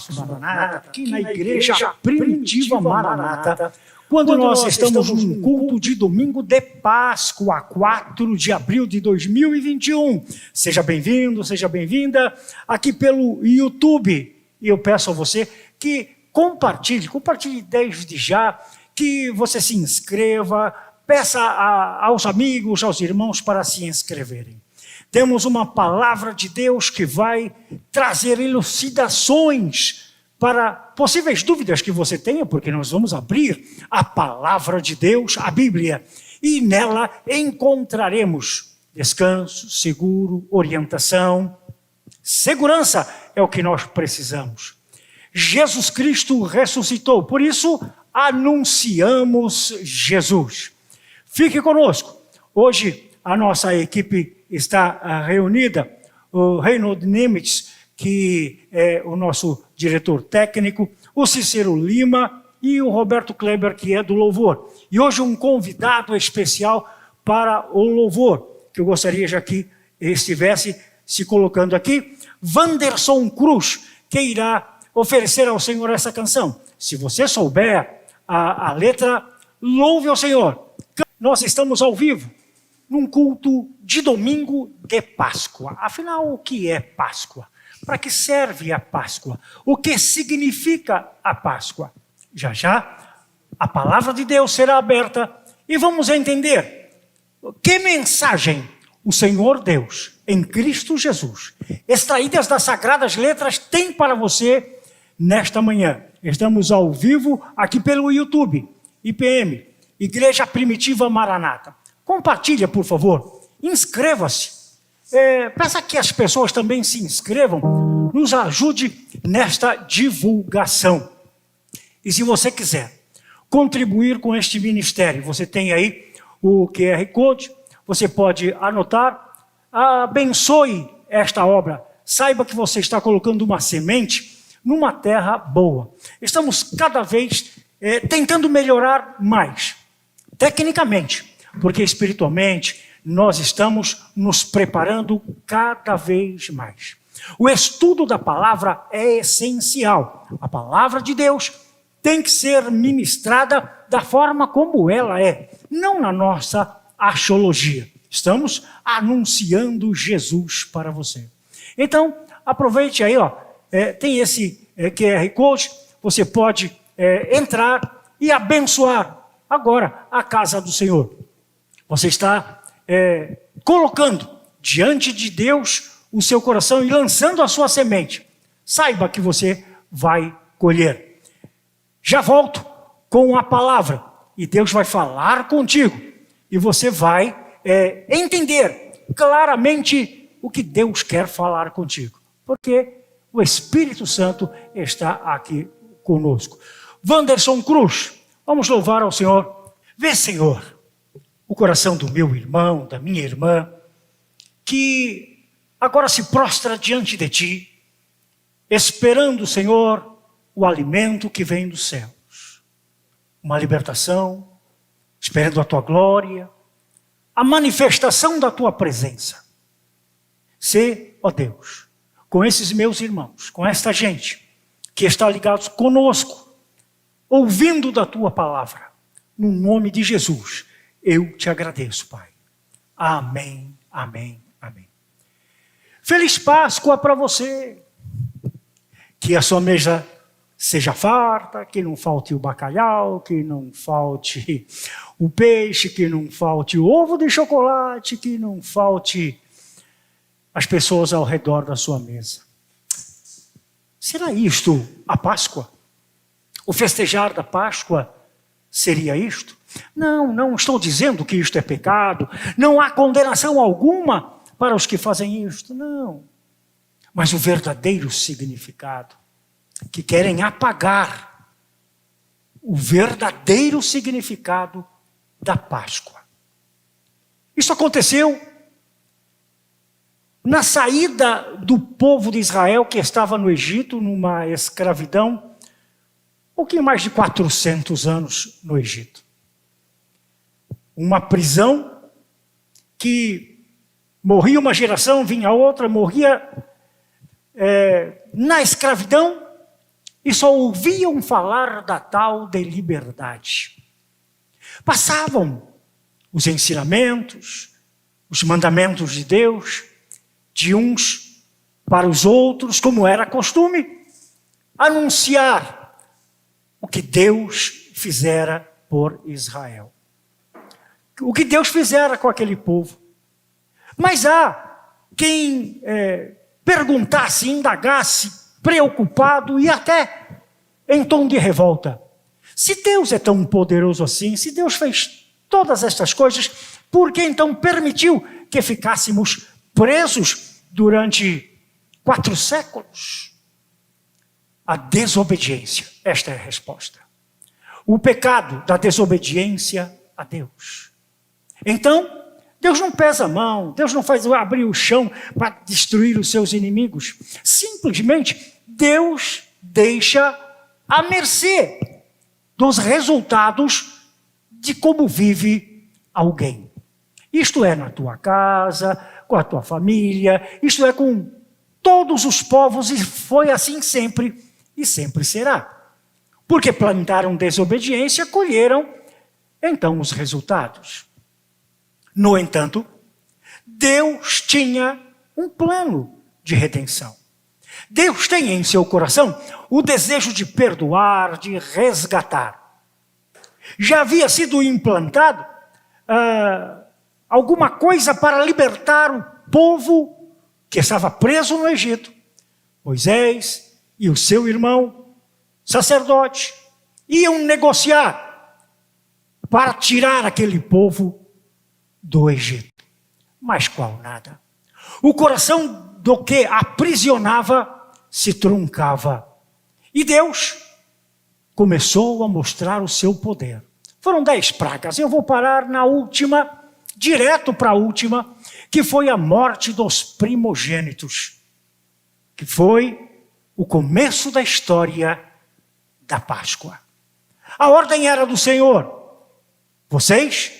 Espaço Maranata, aqui na Igreja Primitiva Maranata, quando nós estamos num culto de domingo de Páscoa, 4 de abril de 2021. Seja bem-vindo, seja bem-vinda aqui pelo YouTube. E eu peço a você que compartilhe desde já, que você se inscreva, peça aos amigos, aos irmãos para se inscreverem. Temos uma palavra de Deus que vai trazer elucidações para possíveis dúvidas que você tenha, porque nós vamos abrir a palavra de Deus, a Bíblia, e nela encontraremos descanso, seguro, orientação, segurança é o que nós precisamos. Jesus Cristo ressuscitou, por isso anunciamos Jesus. Fique conosco. Hoje a nossa equipe está reunida, o Reinhold Nemitz, que é o nosso diretor técnico, o Cícero Lima e o Roberto Kleber, que é do Louvor. E hoje um convidado especial para o Louvor, que eu gostaria já que estivesse se colocando aqui, Wanderson Cruz, que irá oferecer ao Senhor essa canção. Se você souber a letra, louve ao Senhor. Nós estamos ao vivo, num culto de domingo de Páscoa. Afinal, o que é Páscoa? Para que serve a Páscoa? O que significa a Páscoa? Já já, a palavra de Deus será aberta e vamos entender que mensagem o Senhor Deus, em Cristo Jesus, extraídas das Sagradas Letras, tem para você nesta manhã. Estamos ao vivo aqui pelo YouTube, IPM, Igreja Primitiva Maranata. Compartilha, por favor. Inscreva-se. Peça que as pessoas também se inscrevam. Nos ajude nesta divulgação. E se você quiser contribuir com este ministério, você tem aí o QR Code, você pode anotar, abençoe esta obra. Saiba que você está colocando uma semente numa terra boa. Estamos cada vez tentando melhorar mais, tecnicamente, porque espiritualmente nós estamos nos preparando cada vez mais. O estudo da palavra é essencial. A palavra de Deus tem que ser ministrada da forma como ela é, não na nossa axiologia. Estamos anunciando Jesus para você. Então, aproveite aí, tem esse QR Code, você pode entrar e abençoar agora a casa do Senhor. Você está colocando diante de Deus o seu coração e lançando a sua semente. Saiba que você vai colher. Já volto com a palavra e Deus vai falar contigo e você vai entender claramente o que Deus quer falar contigo, porque o Espírito Santo está aqui conosco. Wanderson Cruz, vamos louvar ao Senhor. Vê, Senhor, o coração do meu irmão, da minha irmã, que agora se prostra diante de Ti, esperando, Senhor, o alimento que vem dos céus. Uma libertação, esperando a Tua glória, a manifestação da Tua presença. Sê, ó Deus, com esses meus irmãos, com esta gente que está ligado conosco, ouvindo da Tua palavra, no nome de Jesus, eu te agradeço, Pai. Amém, amém, amém. Feliz Páscoa para você. Que a sua mesa seja farta, que não falte o bacalhau, que não falte o peixe, que não falte o ovo de chocolate, que não falte as pessoas ao redor da sua mesa. Será isto a Páscoa? O festejar da Páscoa seria isto? Não estou dizendo que isto é pecado, não há condenação alguma para os que fazem isto, não. Mas o verdadeiro significado, que querem apagar o verdadeiro significado da Páscoa. Isso aconteceu na saída do povo de Israel que estava no Egito, numa escravidão, um pouquinho mais de 400 anos no Egito. Uma prisão que morria uma geração, vinha outra, morria na escravidão, e só ouviam falar da tal de liberdade. Passavam os ensinamentos, os mandamentos de Deus, de uns para os outros, como era costume, anunciar o que Deus fizera por Israel. O que Deus fizera com aquele povo. Mas há quem perguntasse, indagasse, preocupado e até em tom de revolta. Se Deus é tão poderoso assim, se Deus fez todas estas coisas, por que então permitiu que ficássemos presos durante 4 séculos? A desobediência, esta é a resposta. O pecado da desobediência a Deus. Então, Deus não pesa a mão, Deus não faz abrir o chão para destruir os seus inimigos. Simplesmente, Deus deixa à mercê dos resultados de como vive alguém. Isto é na tua casa, com a tua família, isto é com todos os povos, e foi assim sempre e sempre será. Porque plantaram desobediência, colheram então os resultados. No entanto, Deus tinha um plano de redenção. Deus tem em seu coração o desejo de perdoar, de resgatar. Já havia sido implantado alguma coisa para libertar o povo que estava preso no Egito. Moisés e o seu irmão, sacerdote, iam negociar para tirar aquele povo do Egito. Mas qual nada? O coração do que aprisionava se truncava. E Deus começou a mostrar o seu poder. Foram 10 pragas. Eu vou parar na última, direto para a última, que foi a morte dos primogênitos, que foi o começo da história da Páscoa. A ordem era do Senhor: vocês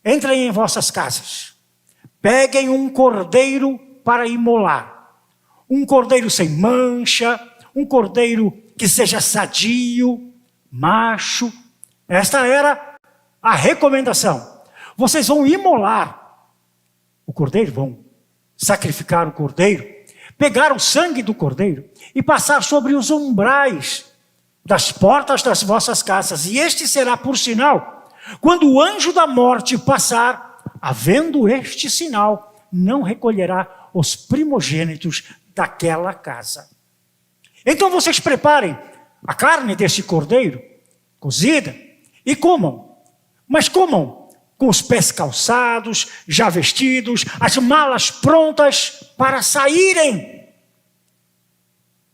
entrem em vossas casas, peguem um cordeiro para imolar, um cordeiro sem mancha, um cordeiro que seja sadio, macho. Esta era a recomendação. Vocês vão imolar o cordeiro, vão sacrificar o cordeiro, pegar o sangue do cordeiro e passar sobre os umbrais das portas das vossas casas. E este será por sinal: quando o anjo da morte passar, havendo este sinal, não recolherá os primogênitos daquela casa. Então vocês preparem a carne desse cordeiro, cozida, e comam. Mas comam com os pés calçados, já vestidos, as malas prontas para saírem.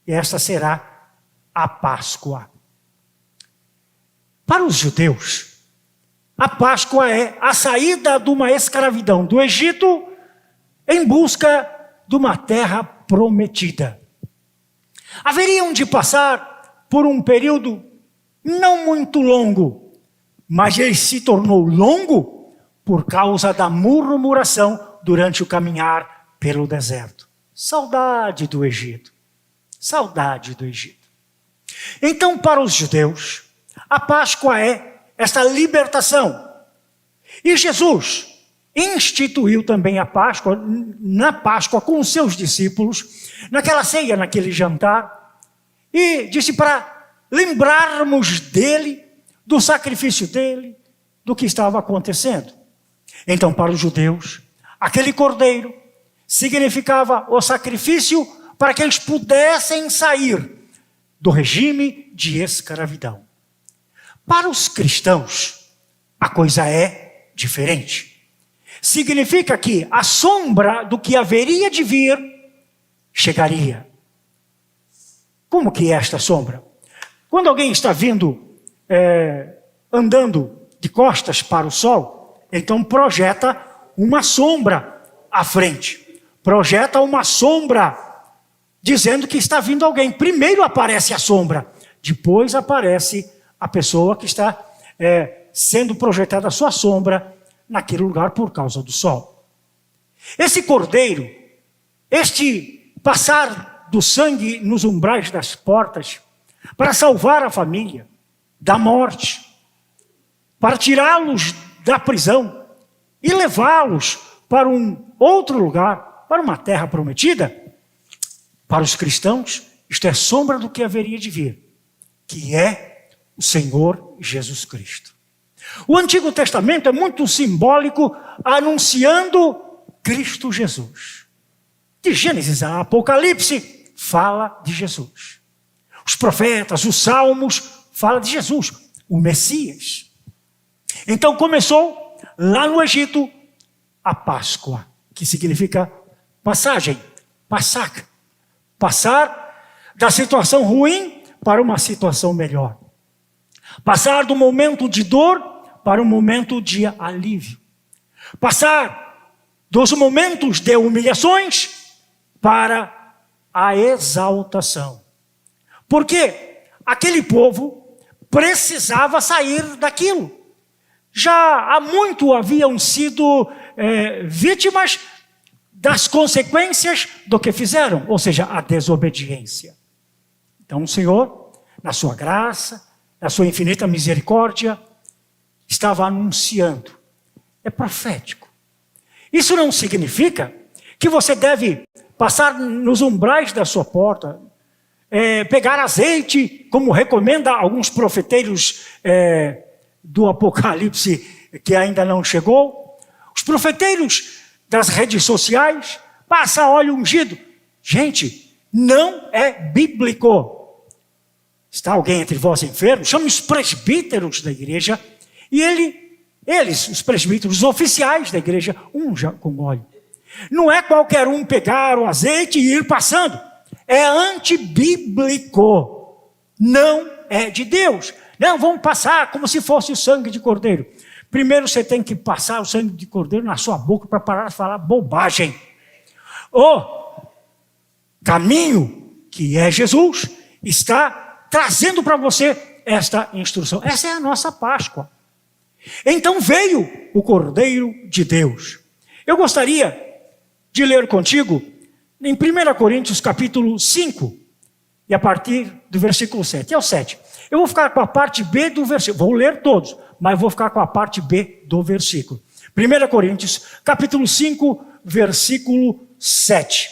E esta será a Páscoa. Para os judeus, a Páscoa é a saída de uma escravidão do Egito em busca de uma terra prometida. Haveriam de passar por um período não muito longo, mas ele se tornou longo por causa da murmuração durante o caminhar pelo deserto. Saudade do Egito. Saudade do Egito. Então, para os judeus, a Páscoa é esta libertação. E Jesus instituiu também a Páscoa, na Páscoa, com os seus discípulos, naquela ceia, naquele jantar, e disse para lembrarmos dele, do sacrifício dele, do que estava acontecendo. Então, para os judeus, aquele cordeiro significava o sacrifício para que eles pudessem sair do regime de escravidão. Para os cristãos, a coisa é diferente. Significa que a sombra do que haveria de vir chegaria. Como que é esta sombra? Quando alguém está vindo, andando de costas para o sol, então projeta uma sombra à frente. Projeta uma sombra dizendo que está vindo alguém. Primeiro aparece a sombra, depois aparece a pessoa que está sendo projetada a sua sombra naquele lugar por causa do sol. Esse cordeiro, este passar do sangue nos umbrais das portas, para salvar a família da morte, para tirá-los da prisão e levá-los para um outro lugar, para uma terra prometida. Para os cristãos, isto é sombra do que haveria de vir, que é o Senhor Jesus Cristo. O Antigo Testamento é muito simbólico, anunciando Cristo Jesus. De Gênesis a Apocalipse, fala de Jesus. Os profetas, os salmos, falam de Jesus, o Messias. Então começou lá no Egito a Páscoa, que significa passagem, Passaca. Passar da situação ruim para uma situação melhor. Passar do momento de dor para um momento de alívio. Passar dos momentos de humilhações para a exaltação. Porque aquele povo precisava sair daquilo. Já há muito haviam sido vítimas das consequências do que fizeram, ou seja, a desobediência. Então o Senhor, na sua graça, na sua infinita misericórdia, estava anunciando. É profético. Isso não significa que você deve passar nos umbrais da sua porta, pegar azeite, como recomenda alguns profeteiros do Apocalipse que ainda não chegou. Os profeteiros das redes sociais, passa óleo ungido. Gente, não é bíblico. Está alguém entre vós enfermo? Chame os presbíteros da igreja e eles, os presbíteros oficiais da igreja, unja com óleo. Não é qualquer um pegar o azeite e ir passando. É antibíblico. Não é de Deus. Não, vamos passar como se fosse o sangue de cordeiro. Primeiro você tem que passar o sangue de cordeiro na sua boca para parar de falar bobagem. O caminho, que é Jesus, está trazendo para você esta instrução. Essa é a nossa Páscoa. Então veio o Cordeiro de Deus. Eu gostaria de ler contigo em 1 Coríntios capítulo 5, e a partir do versículo 7 ao 7. Eu vou ficar com a parte B do versículo, vou ler todos, mas vou ficar com a parte B do versículo. 1 Coríntios, capítulo 5, versículo 7.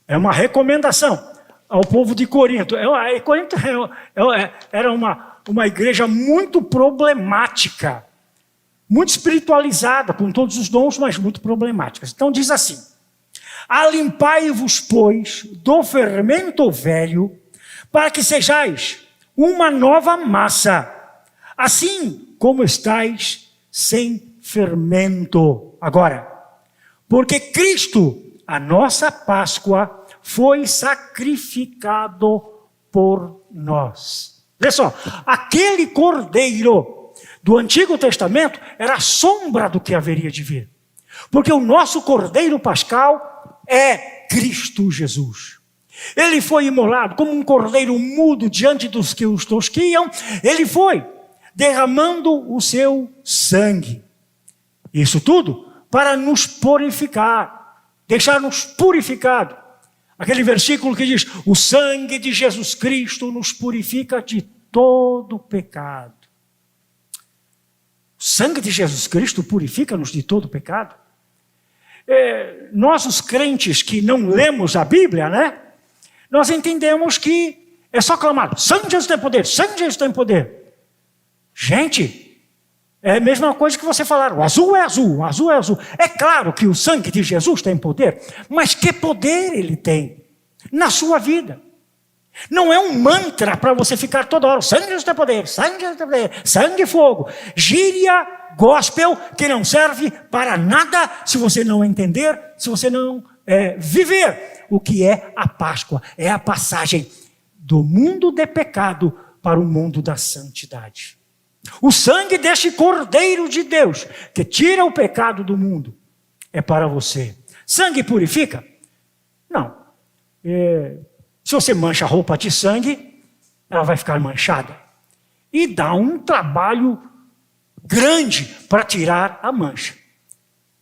É uma recomendação ao povo de Corinto. Corinto era uma igreja muito problemática, muito espiritualizada, com todos os dons, mas muito problemática. Então diz assim: alimpai-vos, pois, do fermento velho, para que sejais uma nova massa, assim como estáis sem fermento. Agora, porque Cristo, a nossa Páscoa, foi sacrificado por nós. Olha só, aquele cordeiro do Antigo Testamento era a sombra do que haveria de vir. Porque o nosso cordeiro pascal é Cristo Jesus. Ele foi imolado como um cordeiro mudo diante dos que os tosquiam. Ele foi derramando o seu sangue. Isso tudo para nos purificar, deixar-nos purificados. Aquele versículo que diz: o sangue de Jesus Cristo nos purifica de todo pecado. O sangue de Jesus Cristo purifica-nos de todo pecado. Nós, os crentes que não lemos a Bíblia, né? Nós entendemos que é só clamar: sangue de Jesus tem poder, sangue de Jesus tem poder. Gente, é a mesma coisa que você falar: o azul é azul, o azul é azul. É claro que o sangue de Jesus tem poder, mas que poder ele tem na sua vida? Não é um mantra para você ficar toda hora: sangue de Jesus tem poder, sangue de Jesus tem poder, sangue de fogo. Gíria gospel que não serve para nada se você não entender, se você não viver o que é a Páscoa. É a passagem do mundo de pecado para o mundo da santidade. O sangue deste Cordeiro de Deus, que tira o pecado do mundo, é para você. Sangue purifica? Não. Se você mancha a roupa de sangue, ela vai ficar manchada. E dá um trabalho grande para tirar a mancha.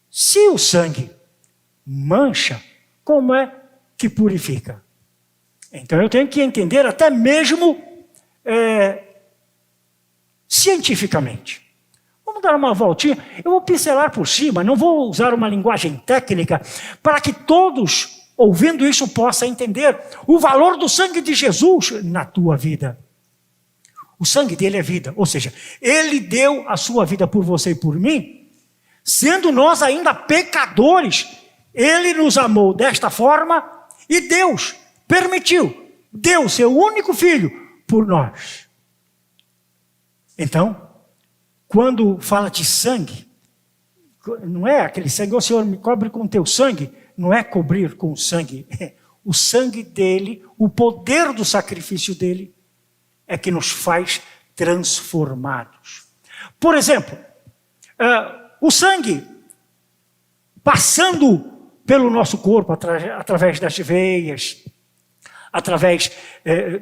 Se o sangue mancha, como é que purifica? Então eu tenho que entender até mesmo cientificamente. Vamos dar uma voltinha. Eu vou pincelar por cima, não vou usar uma linguagem técnica para que todos, ouvindo isso, possam entender o valor do sangue de Jesus na tua vida. O sangue dele é vida, ou seja, ele deu a sua vida por você e por mim, sendo nós ainda pecadores, ele nos amou desta forma e Deus permitiu, deu seu único filho por nós. Então, quando fala de sangue, não é aquele sangue, o Senhor me cobre com teu sangue, não é cobrir com o sangue, o sangue dele, o poder do sacrifício dele, é que nos faz transformados. Por exemplo, o sangue passando pelo nosso corpo, através das veias, através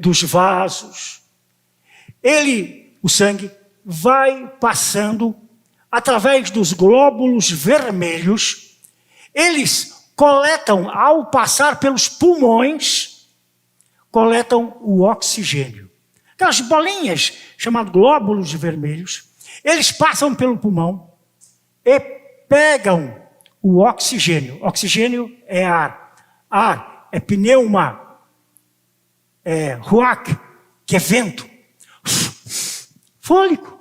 dos vasos, o sangue vai passando através dos glóbulos vermelhos, eles coletam, ao passar pelos pulmões, coletam o oxigênio. Aquelas bolinhas, chamadas glóbulos vermelhos, eles passam pelo pulmão e pegam o oxigênio. Oxigênio é ar. Ar é pneuma. É ruach, que é vento. Fôlego,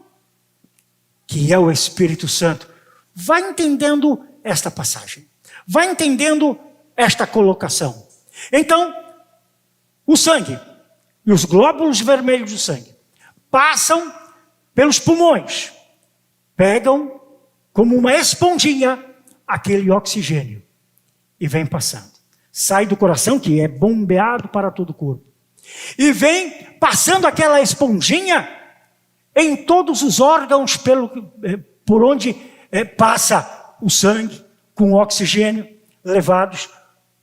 que é o Espírito Santo. Vai entendendo esta passagem. Vai entendendo esta colocação. Então, o sangue e os glóbulos vermelhos do sangue passam pelos pulmões, pegam como uma esponjinha aquele oxigênio e vem passando. Sai do coração, que é bombeado para todo o corpo, e vem passando aquela esponjinha em todos os órgãos por onde passa o sangue com oxigênio levados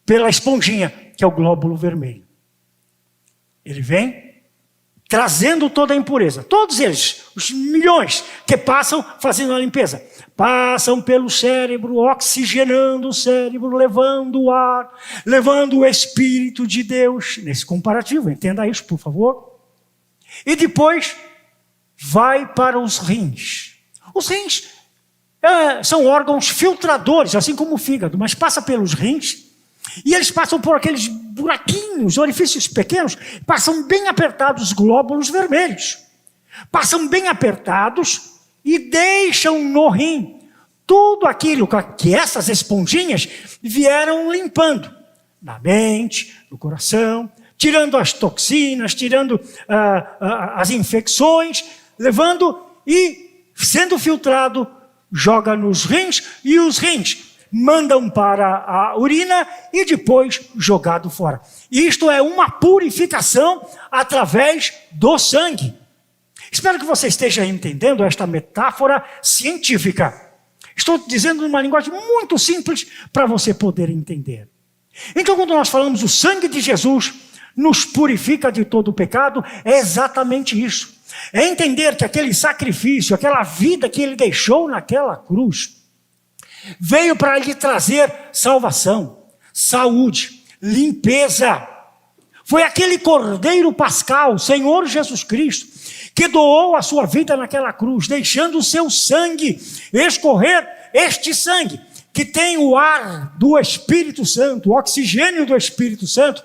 pela esponjinha, que é o glóbulo vermelho. Ele vem trazendo toda a impureza. Todos eles, os milhões que passam fazendo a limpeza, passam pelo cérebro, oxigenando o cérebro, levando o ar, levando o Espírito de Deus. Nesse comparativo, entenda isso, por favor. E depois vai para os rins. Os rins são órgãos filtradores, assim como o fígado, mas passa pelos rins. E eles passam por aqueles buraquinhos, orifícios pequenos, passam bem apertados os glóbulos vermelhos. Passam bem apertados e deixam no rim tudo aquilo que essas esponjinhas vieram limpando. Na mente, no coração, tirando as toxinas, tirando as infecções, levando e sendo filtrado, joga nos rins e os rins mandam para a urina e depois jogado fora. Isto é uma purificação através do sangue. Espero que você esteja entendendo esta metáfora científica. Estou dizendo numa linguagem muito simples para você poder entender. Então, quando nós falamos o sangue de Jesus nos purifica de todo o pecado, é exatamente isso. É entender que aquele sacrifício, aquela vida que ele deixou naquela cruz, veio para lhe trazer salvação, saúde, limpeza. Foi aquele Cordeiro Pascal, Senhor Jesus Cristo, que doou a sua vida naquela cruz, deixando o seu sangue escorrer, este sangue, que tem o ar do Espírito Santo, o oxigênio do Espírito Santo,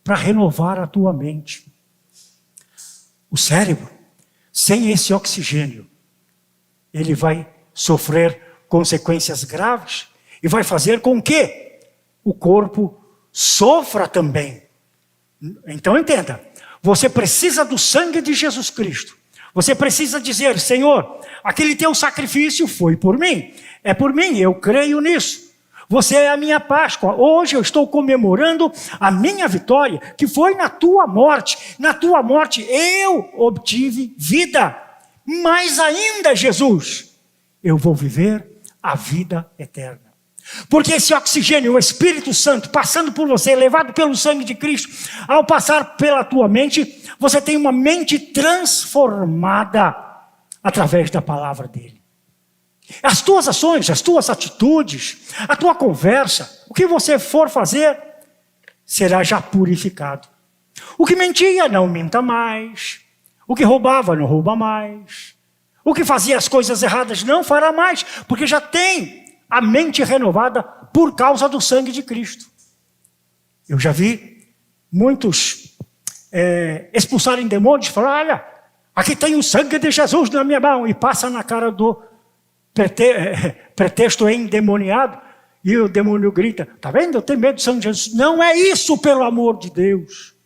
para renovar a tua mente. O cérebro, sem esse oxigênio, ele vai sofrer consequências graves e vai fazer com que o corpo sofra também. Então entenda, você precisa do sangue de Jesus Cristo. Você precisa dizer: Senhor, aquele teu sacrifício foi por mim, é por mim, eu creio nisso. Você é a minha Páscoa. Hoje eu estou comemorando a minha vitória, que foi na tua morte. Na tua morte eu obtive vida. Mais ainda, Jesus, eu vou viver a vida eterna. Porque esse oxigênio, o Espírito Santo, passando por você, levado pelo sangue de Cristo, ao passar pela tua mente, você tem uma mente transformada através da palavra dele. As tuas ações, as tuas atitudes, a tua conversa, o que você for fazer, será já purificado. O que mentia, não minta mais. O que roubava, não rouba mais. O que fazia as coisas erradas, não fará mais, porque já tem a mente renovada por causa do sangue de Cristo. Eu já vi muitos expulsarem demônios, falar, olha, aqui tem o sangue de Jesus na minha mão, e passa na cara do pretexto endemoniado, e o demônio grita, está vendo, eu tenho medo do sangue de Jesus. Não é isso, pelo amor de Deus.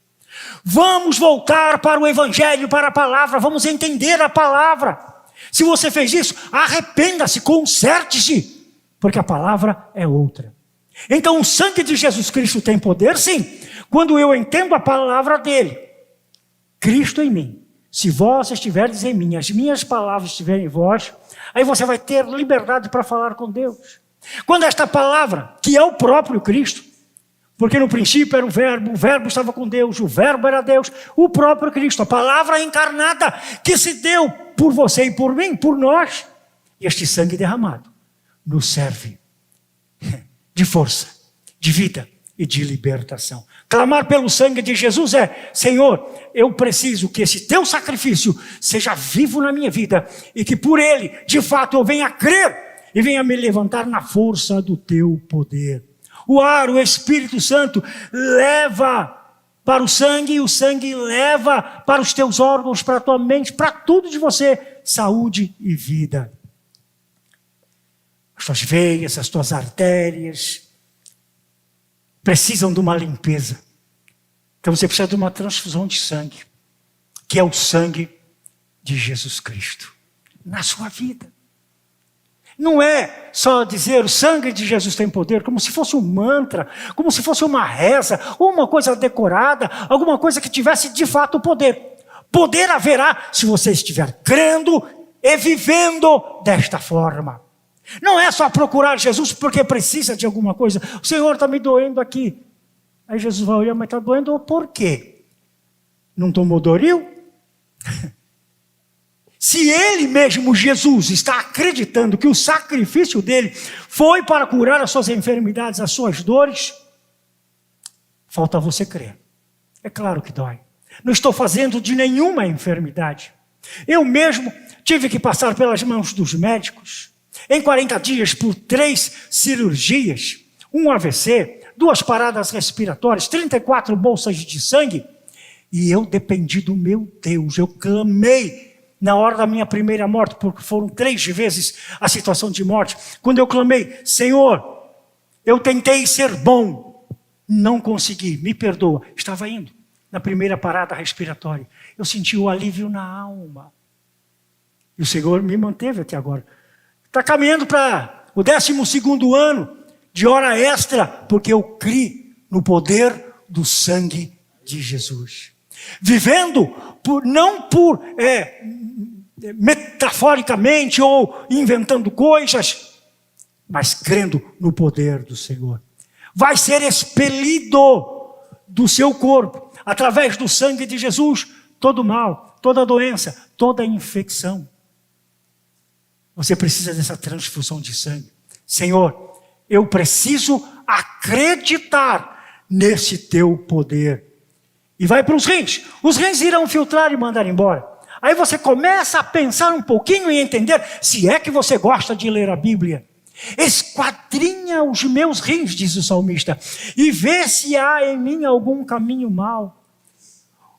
Vamos voltar para o Evangelho, para a palavra, vamos entender a palavra. Se você fez isso, arrependa-se, conserte-se, porque a palavra é outra. Então o sangue de Jesus Cristo tem poder, sim, quando eu entendo a palavra dele. Cristo em mim, se vós estiverdes em mim, as minhas palavras estiverem em vós, aí você vai ter liberdade para falar com Deus. Quando esta palavra, que é o próprio Cristo, porque no princípio era o verbo estava com Deus, o verbo era Deus, o próprio Cristo, a palavra encarnada, que se deu por você e por mim, por nós, e este sangue derramado nos serve de força, de vida e de libertação. Clamar pelo sangue de Jesus é, Senhor, eu preciso que esse teu sacrifício seja vivo na minha vida, e que por ele, de fato, eu venha crer, e venha me levantar na força do teu poder. O ar, o Espírito Santo, leva para o sangue, e o sangue leva para os teus órgãos, para a tua mente, para tudo de você, saúde e vida. As tuas veias, as tuas artérias, precisam de uma limpeza. Então você precisa de uma transfusão de sangue, que é o sangue de Jesus Cristo, na sua vida. Não é só dizer o sangue de Jesus tem poder, como se fosse um mantra, como se fosse uma reza, ou uma coisa decorada, alguma coisa que tivesse de fato poder. Poder haverá se você estiver crendo e vivendo desta forma. Não é só procurar Jesus porque precisa de alguma coisa. O Senhor está me doendo aqui. Aí Jesus vai olhar, mas está doendo por quê? Não tomou Doril? Se ele mesmo, Jesus, está acreditando que o sacrifício dele foi para curar as suas enfermidades, as suas dores, falta você crer. É claro que dói. Não estou fazendo de nenhuma enfermidade. Eu mesmo tive que passar pelas mãos dos médicos, em 40 dias, por 3 cirurgias, um AVC, 2 paradas respiratórias, 34 bolsas de sangue, e eu dependi do meu Deus, eu clamei na hora da minha primeira morte, porque foram 3 vezes a situação de morte, quando eu clamei, Senhor, eu tentei ser bom, não consegui, me perdoa, estava indo na primeira parada respiratória, eu senti o alívio na alma, e o Senhor me manteve até agora. Está caminhando para o 12º ano de hora extra, porque eu criei no poder do sangue de Jesus. Vivendo, não por metaforicamente ou inventando coisas, mas crendo no poder do Senhor. Vai ser expelido do seu corpo, através do sangue de Jesus, todo mal, toda doença, toda infecção. Você precisa dessa transfusão de sangue. Senhor, eu preciso acreditar nesse teu poder. E vai para os rins. Os rins irão filtrar e mandar embora. Aí você começa a pensar um pouquinho e entender, se é que você gosta de ler a Bíblia. Esquadrinha os meus rins, diz o salmista, e vê se há em mim algum caminho mau.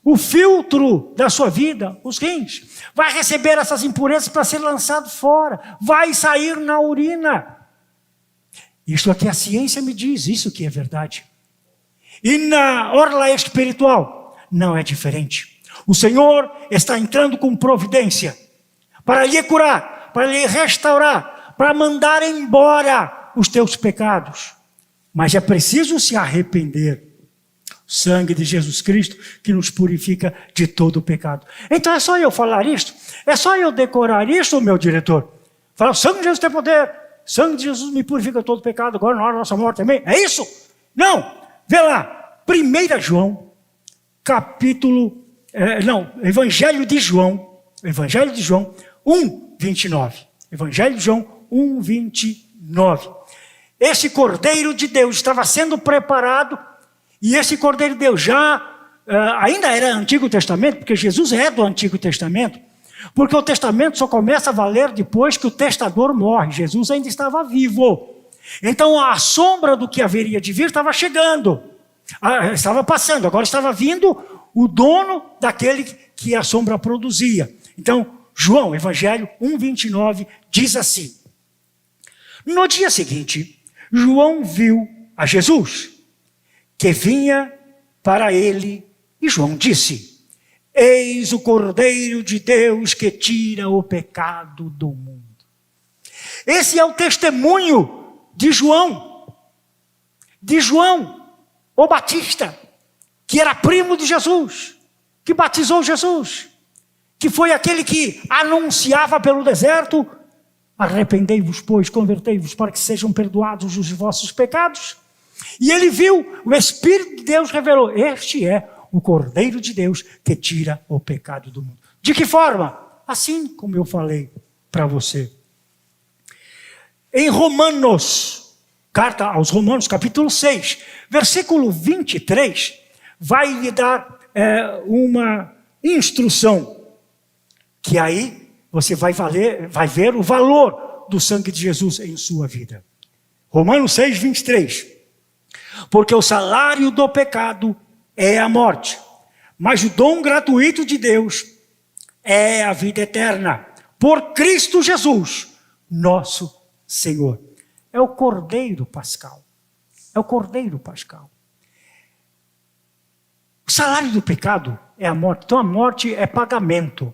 O filtro da sua vida, os rins, vai receber essas impurezas para ser lançado fora, vai sair na urina. Isso aqui a ciência me diz, isso que é verdade. E na orla espiritual, não é diferente. O Senhor está entrando com providência, para lhe curar, para lhe restaurar, para mandar embora os teus pecados. Mas é preciso se arrepender. O sangue de Jesus Cristo que nos purifica de todo o pecado. Então é só eu falar isto? É só eu decorar isto, meu diretor? Falar, o sangue de Jesus tem poder. O sangue de Jesus me purifica de todo o pecado, agora na hora da nossa morte também. É isso? Não. Vê lá. 1 João, Evangelho de João 1, 29. Evangelho de João 1, 29. Esse Cordeiro de Deus estava sendo preparado. E esse Cordeiro de Deus já ainda era Antigo Testamento, porque Jesus é do Antigo Testamento, porque o testamento só começa a valer depois que o testador morre. Jesus ainda estava vivo. Então a sombra do que haveria de vir estava chegando, estava passando, agora estava vindo o dono daquele que a sombra produzia. Então, João, Evangelho 1:29, diz assim: no dia seguinte, João viu a Jesus, que vinha para ele, e João disse: eis o Cordeiro de Deus que tira o pecado do mundo. Esse é o testemunho de João, o Batista, que era primo de Jesus, que batizou Jesus, que foi aquele que anunciava pelo deserto: arrependei-vos, pois, convertei-vos, para que sejam perdoados os vossos pecados. E ele viu, o Espírito de Deus revelou: este é o Cordeiro de Deus que tira o pecado do mundo. De que forma? Assim como eu falei para você. Em Romanos, carta aos Romanos, capítulo 6, versículo 23, vai lhe dar uma instrução, que aí você vai ver o valor do sangue de Jesus em sua vida. Romanos 6, 23. Porque o salário do pecado é a morte, mas o dom gratuito de Deus é a vida eterna, por Cristo Jesus, nosso Senhor. É o Cordeiro Pascal. É o Cordeiro Pascal. O salário do pecado é a morte. Então a morte é pagamento.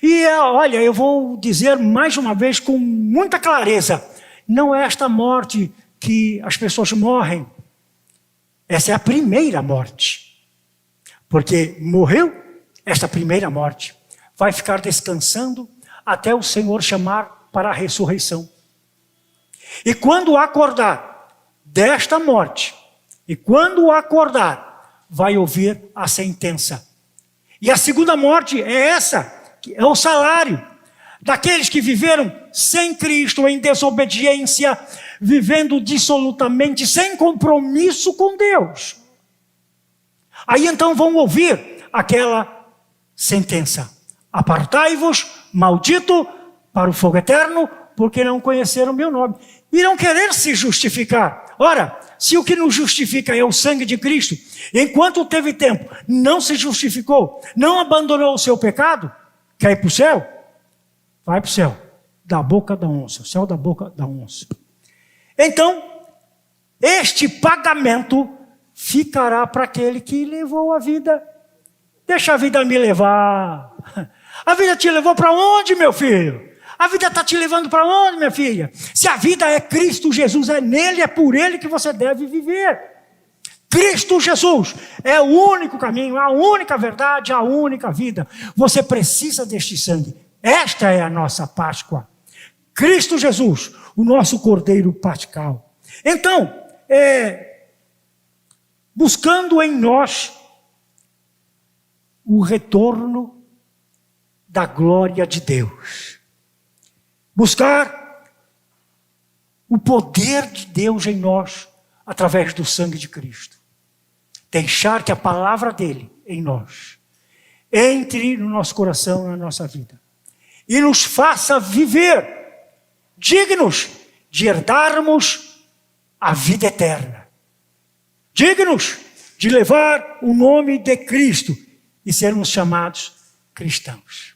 E olha, eu vou dizer mais uma vez com muita clareza: não é esta morte que as pessoas morrem. Essa é a primeira morte. Porque morreu esta primeira morte, vai ficar descansando até o Senhor chamar para a ressurreição. E quando acordar desta morte, vai ouvir a sentença. E a segunda morte é essa, que é o salário daqueles que viveram sem Cristo, em desobediência, vivendo dissolutamente, sem compromisso com Deus. Aí então vão ouvir aquela sentença: apartai-vos, maldito, para o fogo eterno, porque não conheceram o meu nome. Irão querer se justificar. Ora, se o que nos justifica é o sangue de Cristo, enquanto teve tempo, não se justificou, não abandonou o seu pecado, quer ir para o céu? Vai para o céu, da boca da onça, o céu da boca da onça. Então, este pagamento ficará para aquele que levou a vida. Deixa a vida me levar. A vida te levou para onde, meu filho? A vida está te levando para onde, minha filha? Se a vida é Cristo Jesus, é nele, é por ele que você deve viver. Cristo Jesus é o único caminho, a única verdade, a única vida. Você precisa deste sangue. Esta é a nossa Páscoa. Cristo Jesus, o nosso Cordeiro Pascal. Então, buscando em nós o retorno da glória de Deus. Buscar o poder de Deus em nós, através do sangue de Cristo. Deixar que a palavra dele em nós entre no nosso coração, na nossa vida. E nos faça viver dignos de herdarmos a vida eterna. Dignos de levar o nome de Cristo e sermos chamados cristãos.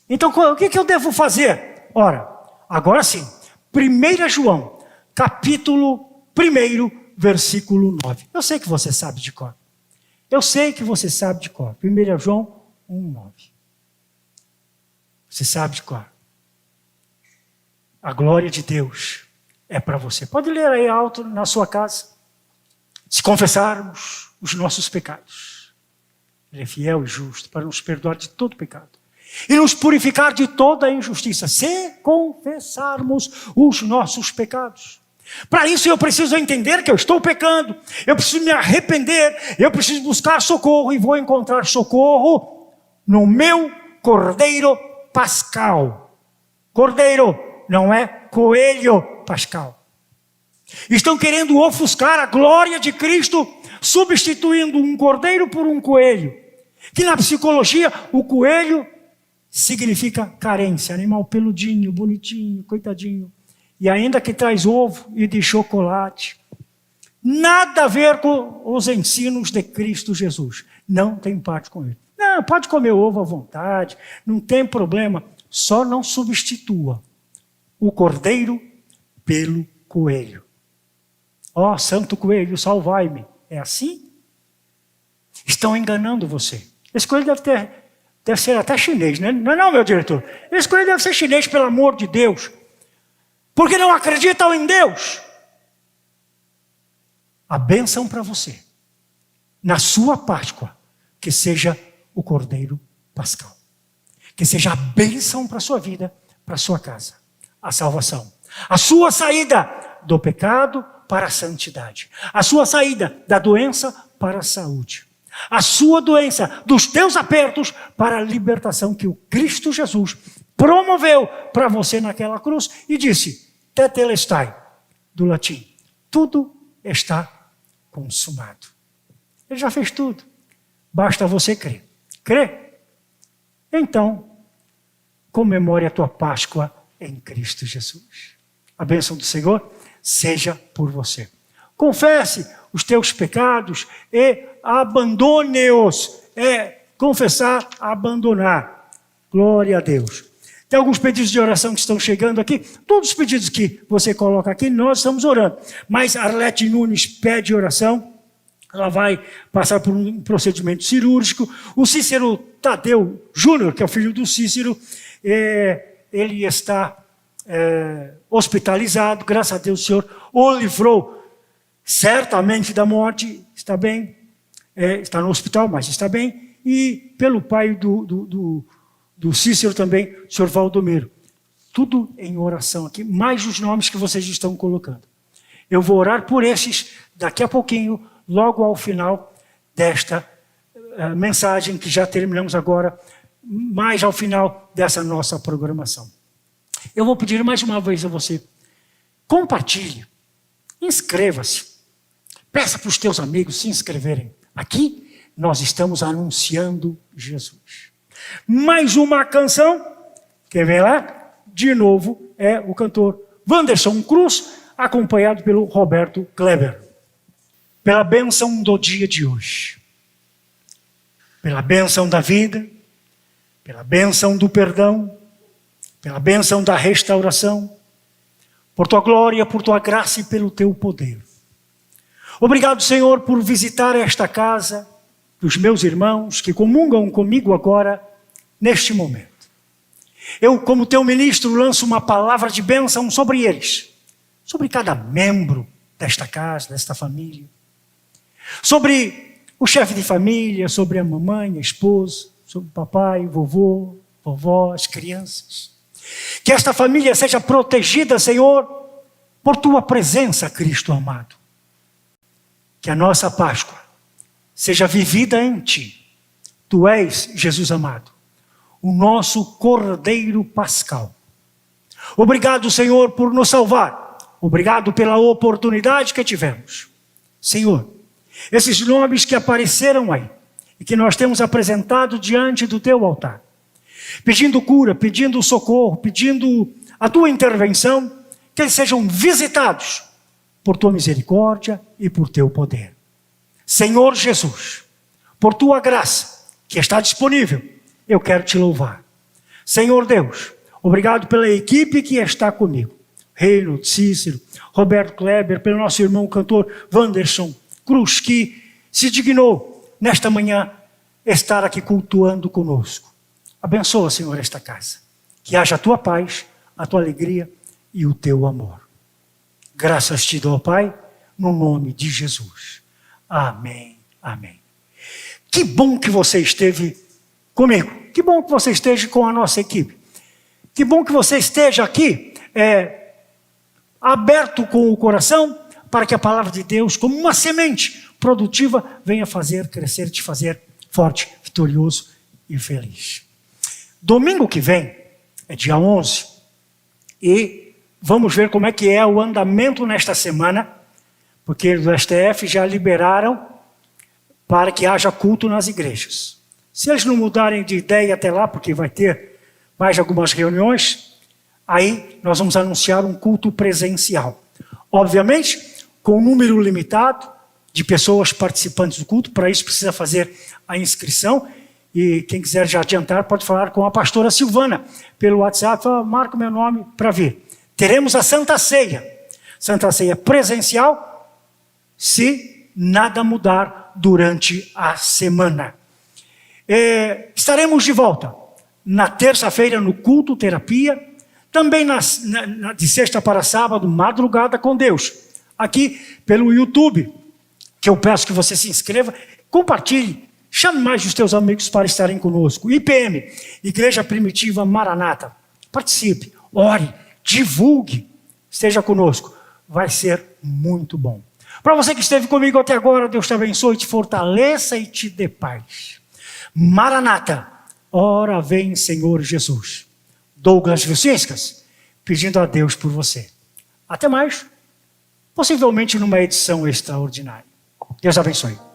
Então, o que eu devo fazer? Ora, agora sim, 1 João, capítulo 1, versículo 9. Eu sei que você sabe de cor. 1 João 1:9. Você sabe de cor. A glória de Deus é para você. Pode ler aí alto na sua casa. Se confessarmos os nossos pecados, ele é fiel e justo para nos perdoar de todo pecado e nos purificar de toda injustiça, se confessarmos os nossos pecados. Para isso eu preciso entender que eu estou pecando, eu preciso me arrepender, eu preciso buscar socorro, e vou encontrar socorro no meu Cordeiro Pascal. Cordeiro, não é coelho pascal. Estão querendo ofuscar a glória de Cristo substituindo um cordeiro por um coelho. Que na psicologia, o coelho significa carência, animal peludinho, bonitinho, coitadinho. E ainda que traz ovo e de chocolate. Nada a ver com os ensinos de Cristo Jesus. Não tem parte com ele. Não, pode comer ovo à vontade, não tem problema. Só não substitua o cordeiro pelo coelho. Ó, santo coelho, salvai-me. É assim? Estão enganando você. Esse coelho deve ser até chinês, né? Não, meu diretor. Esse coelho deve ser chinês, pelo amor de Deus. Porque não acreditam em Deus. A bênção para você, na sua Páscoa, que seja o cordeiro pascal. Que seja a bênção para a sua vida, para a sua casa. A salvação. A sua saída do pecado para a santidade. A sua saída da doença para a saúde. A sua doença, dos teus apertos, para a libertação que o Cristo Jesus promoveu para você naquela cruz e disse, tetelestai, do latim, tudo está consumado. Ele já fez tudo. Basta você crer. Crê? Então, comemore a tua Páscoa em Cristo Jesus. A bênção do Senhor seja por você. Confesse os teus pecados e abandone-os. É confessar, abandonar. Glória a Deus. Tem alguns pedidos de oração que estão chegando aqui. Todos os pedidos que você coloca aqui, nós estamos orando. Mas Arlete Nunes pede oração. Ela vai passar por um procedimento cirúrgico. O Cícero Tadeu Júnior, que é o filho do Cícero, ele está hospitalizado. Graças a Deus o Senhor o livrou certamente da morte. Está bem, está no hospital, mas está bem. E pelo pai do Cícero também, o senhor Valdomiro. Tudo em oração aqui, mais os nomes que vocês estão colocando. Eu vou orar por esses daqui a pouquinho, logo ao final desta mensagem que já terminamos agora, mais ao final dessa nossa programação. Eu vou pedir mais uma vez a você, compartilhe, inscreva-se, peça para os teus amigos se inscreverem. Aqui nós estamos anunciando Jesus. Mais uma canção, quem vem lá? De novo é o cantor Wanderson Cruz, acompanhado pelo Roberto Kleber. Pela bênção do dia de hoje, pela bênção da vida, pela bênção do perdão, pela bênção da restauração, por tua glória, por tua graça e pelo teu poder. Obrigado, Senhor, por visitar esta casa dos meus irmãos que comungam comigo agora, neste momento. Eu, como teu ministro, lanço uma palavra de bênção sobre eles, sobre cada membro desta casa, desta família, sobre o chefe de família, sobre a mamãe, a esposa, sobre o papai, o vovô, vovó, as crianças. Que esta família seja protegida, Senhor, por tua presença, Cristo amado. Que a nossa Páscoa seja vivida em ti. Tu és, Jesus amado, o nosso Cordeiro Pascal. Obrigado, Senhor, por nos salvar. Obrigado pela oportunidade que tivemos. Senhor, esses nomes que apareceram aí e que nós temos apresentado diante do teu altar, pedindo cura, pedindo socorro, pedindo a tua intervenção, que eles sejam visitados por tua misericórdia e por teu poder. Senhor Jesus, por tua graça que está disponível, eu quero te louvar. Senhor Deus, obrigado pela equipe que está comigo. Reino, Cícero, Roberto Kleber, pelo nosso irmão cantor Wanderson Cruz, que se dignou nesta manhã estar aqui cultuando conosco. Abençoa, Senhor, esta casa. Que haja a tua paz, a tua alegria e o teu amor. Graças te dou, Pai, no nome de Jesus. Amém, amém. Que bom que você esteve comigo. Que bom que você esteja com a nossa equipe. Que bom que você esteja aqui aberto com o coração para que a palavra de Deus, como uma semente produtiva, venha fazer crescer, te fazer forte, vitorioso e feliz. Domingo que vem é dia 11 e vamos ver como é que é o andamento nesta semana, porque do STF já liberaram para que haja culto nas igrejas. Se eles não mudarem de ideia até lá, porque vai ter mais algumas reuniões, aí nós vamos anunciar um culto presencial. Obviamente, com um número limitado de pessoas participantes do culto. Para isso precisa fazer a inscrição. E quem quiser já adiantar pode falar com a pastora Silvana pelo WhatsApp. Fala, marca o meu nome para vir. Teremos a Santa Ceia. Santa Ceia presencial, se nada mudar durante a semana. Estaremos de volta na terça-feira no culto terapia. Também de sexta para sábado, madrugada com Deus. Aqui pelo YouTube, que eu peço que você se inscreva, compartilhe, chame mais os teus amigos para estarem conosco. IPM, Igreja Primitiva Maranata. Participe, ore, divulgue, esteja conosco. Vai ser muito bom. Para você que esteve comigo até agora, Deus te abençoe, te fortaleça e te dê paz. Maranata, ora vem Senhor Jesus. Douglas Vilcinskas, pedindo a Deus por você. Até mais, possivelmente numa edição extraordinária. Deus abençoe.